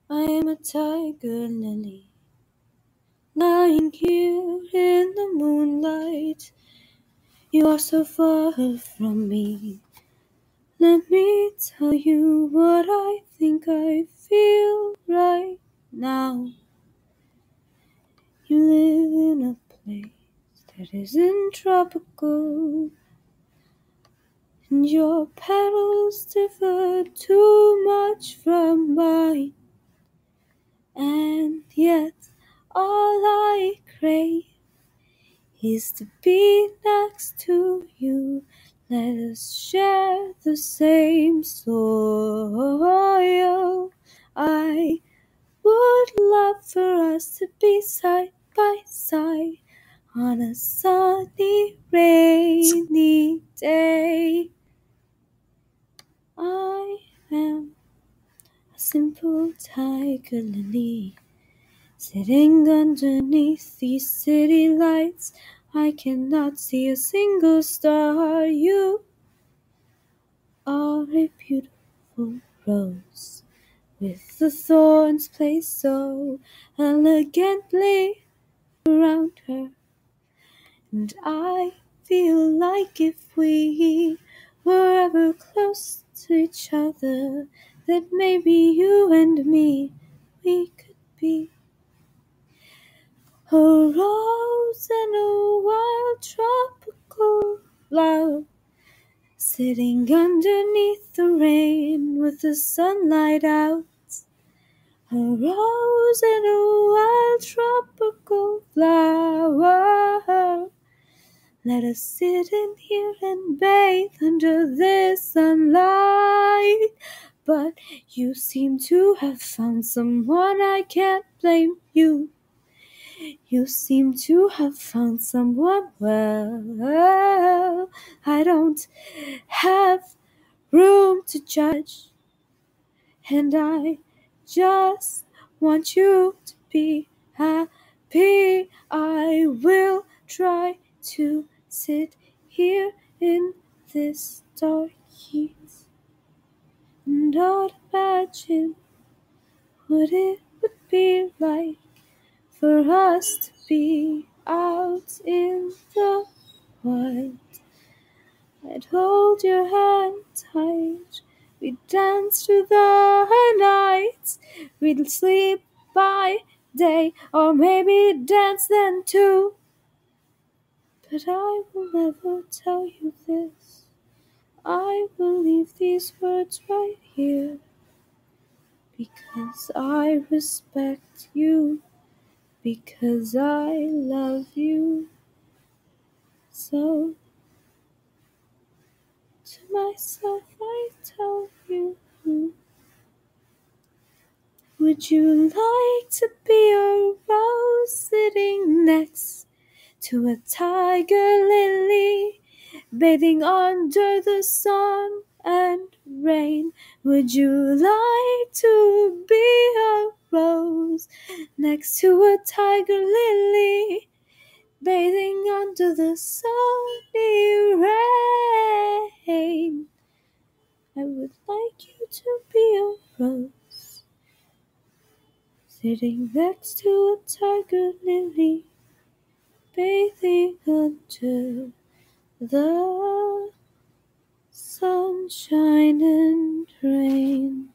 I am a tiger lily, lying here in the moonlight. You are so far from me. Let me tell you what I think I feel right now. You live in a place that isn't tropical, and your petals differ too much from mine. And yet all I crave is to be next to you. Let us share the same soil. I would love for us to be side by side on a sunny, rainy day. I am a simple tiger lily, sitting underneath these city lights. I cannot see a single star. You are a beautiful rose, with the thorns placed so elegantly around her. And I feel like if we were ever close to each other, that maybe you and me, we could be a rose and a wild tropical flower, sitting underneath the rain with the sunlight out. A rose and a wild tropical flower. Let us sit in here and bathe under this sunlight. But you seem to have found someone, I can't blame you. You seem to have found someone well. I don't have room to judge, and I just want you to be happy. I will try to sit here in this dark heat and not imagine what it would be like for us to be out in the wild. I'd hold your hand tight, we'd dance through the night, we'd sleep by day, or maybe dance then too. But I will never tell you this. I will leave these words right here, because I respect you, because I love you. So to myself I tell you, would you like to be a rose sitting next to a tiger lily, bathing under the sun and rain? Would you like to be a rose next to a tiger lily, bathing under the sunny rain? I would like you to be a rose, sitting next to a tiger lily, bathing under the sunshine and rain.